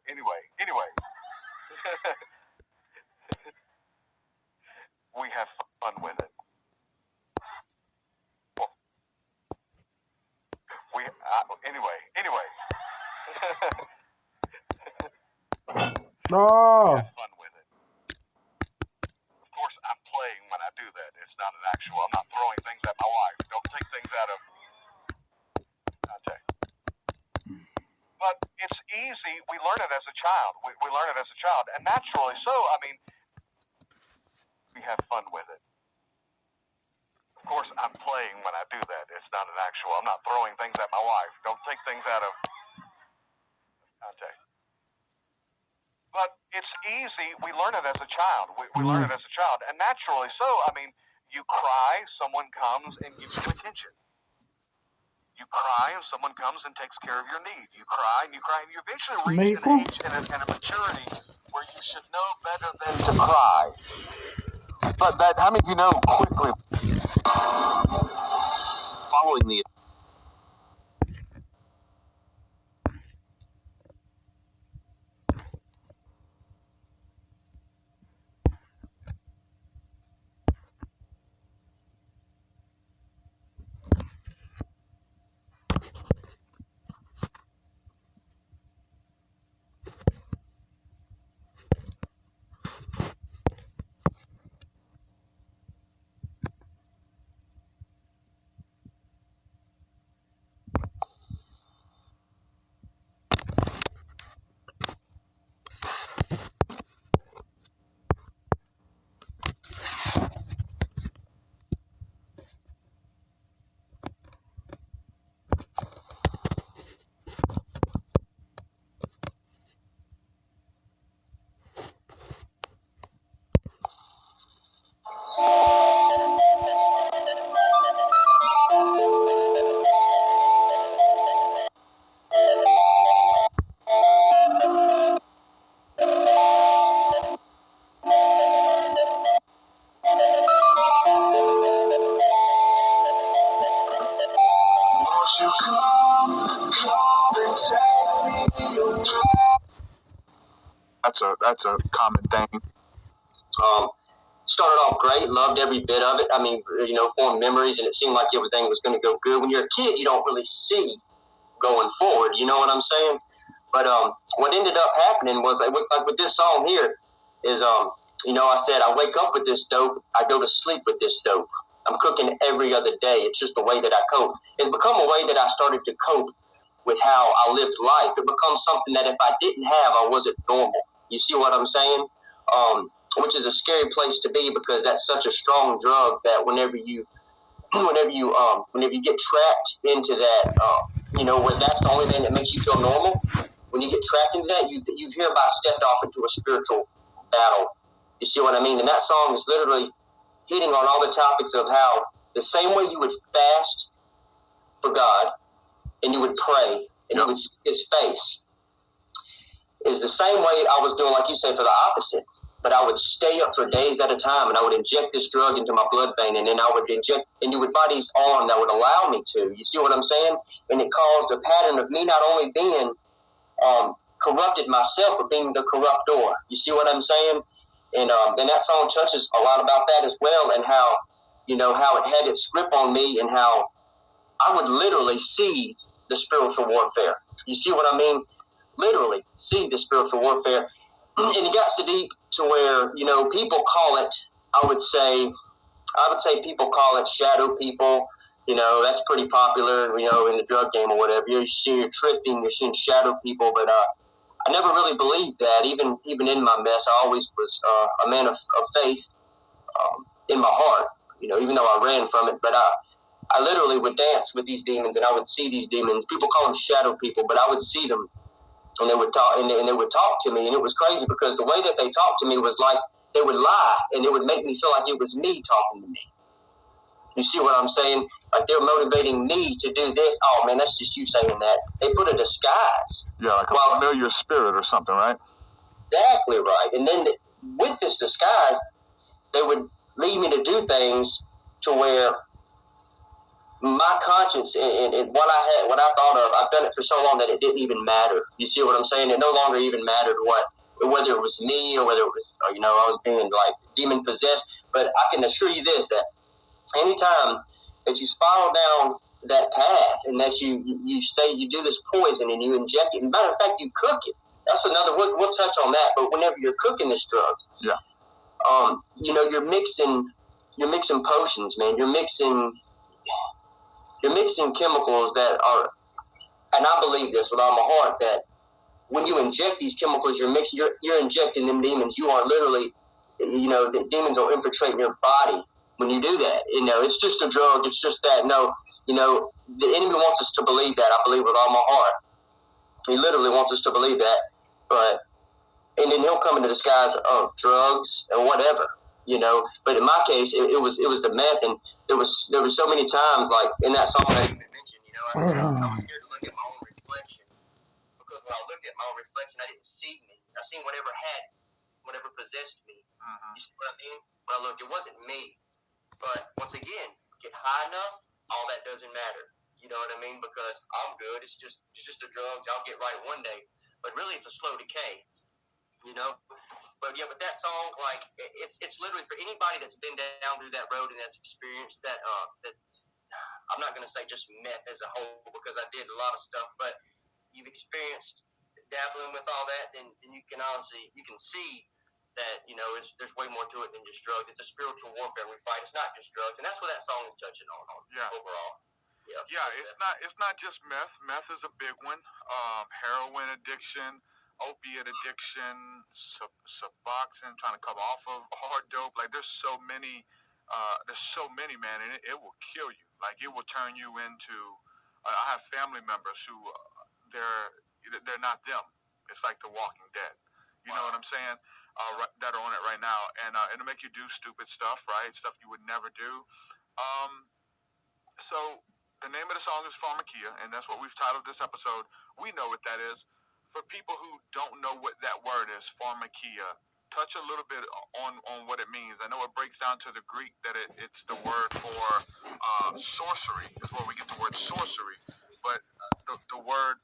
Anyway, we have fun with it. Well, anyway. Oh. We have fun with it. Of course, I'm playing when I do that. It's not an actual. I'm not throwing things at my wife. Don't take things out of context. But it's easy. We learn it as a child. We learn it as a child, and naturally so. I mean, we have fun with it. Of course, I'm playing when I do that. It's not an actual. I'm not throwing things at my wife. Don't take things out of context. But it's easy. We learn it as a child. We learn it as a child, and naturally so. I mean, you cry, someone comes and gives you attention. You cry, and someone comes and takes care of your need. You cry, and you eventually reach an age and a maturity where you should know better than to cry. But how many of you know quickly following the That's a common thing. Started off great, loved every bit of it. I mean, formed memories, and it seemed like everything was going to go good. When you're a kid, you don't really see going forward. You know what I'm saying? But what ended up happening was, like with this song here, is I said I wake up with this dope, I go to sleep with this dope. I'm cooking every other day. It's just the way that I cope. It's become a way that I started to cope with how I lived life. It becomes something that if I didn't have, I wasn't normal. You see what I'm saying? Which is a scary place to be, because that's such a strong drug that whenever you get trapped into that, where that's the only thing that makes you feel normal. When you get trapped into that, you've hereby stepped off into a spiritual battle. You see what I mean? And that song is literally hitting on all the topics of how the same way you would fast for God and you would pray and you would see His face is the same way I was doing, like you said, for the opposite. But I would stay up for days at a time, and I would inject this drug into my blood vein, and then I would inject into my body's arm that would allow me to. You see what I'm saying? And it caused a pattern of me not only being corrupted myself, but being the corruptor. You see what I'm saying? And then that song touches a lot about that as well, and how it had its grip on me, and how I would literally see the spiritual warfare. You see what I mean? Literally see the spiritual warfare. And it got so deep to where, people call it, I would say people call it shadow people. That's pretty popular, in the drug game or whatever. You're tripping, you're seeing shadow people, but I never really believed that. Even in my mess, I always was a man of faith in my heart, even though I ran from it. But I literally would dance with these demons, and I would see these demons. People call them shadow people, but I would see them. And they would talk, and they would talk to me, and it was crazy because the way that they talked to me was like they would lie, and it would make me feel like it was me talking to me. You see what I'm saying? Like they're motivating me to do this. Oh man, that's just you saying that. They put a disguise. Yeah, like a familiar spirit or something, right? Exactly right. And then with this disguise, they would lead me to do things to where my conscience and what I thought of, I've done it for so long that it didn't even matter. You see what I'm saying? It no longer even mattered whether it was me or whether it was, I was being like demon possessed. But I can assure you this, that anytime that you spiral down that path and that you do this poison and you inject it. Matter of fact, you cook it. That's another. We'll touch on that. But whenever you're cooking this drug, yeah, you're mixing potions, man. You're mixing chemicals that are, and I believe this with all my heart, that when you inject these chemicals, you're injecting them demons. You are literally, the demons are infiltrating your body when you do that. It's just a drug. It's just that. No, the enemy wants us to believe that. I believe with all my heart. He literally wants us to believe that. And then he'll come in the disguise of drugs and whatever. But in my case, it was the meth, and there was so many times, like in that song that you mentioned, I was scared to look at my own reflection, because when I looked at my own reflection, I didn't see me. I seen whatever possessed me. You see what I mean? When I looked, it wasn't me. But once again, get high enough, all that doesn't matter. You know what I mean? Because I'm good. It's just the drugs. I'll get right one day. But really, it's a slow decay. But yeah, with that song, like it's literally for anybody that's been down through that road and has experienced that. That I'm not going to say just meth as a whole, because I did a lot of stuff, but you've experienced dabbling with all that, then you can see that there's way more to it than just drugs. It's a spiritual warfare we fight. It's not just drugs, and that's what that song is touching on. Yeah. Overall. Yeah, it's not just meth. Meth is a big one. Heroin addiction, opiate addiction, Suboxone, trying to come off of hard dope. Like there's so many, man, and it will kill you. Like it will turn you into. I have family members who they're not them. It's like The Walking Dead. You know what I'm saying? That are on it right now, and it'll make you do stupid stuff, right? Stuff you would never do. So the name of the song is Pharmakia, and that's what we've titled this episode. We know what that is. For people who don't know what that word is, Pharmakia, touch a little bit on what it means. I know it breaks down to the Greek that it's the word for sorcery, is where we get the word sorcery. But the word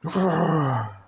Ugh.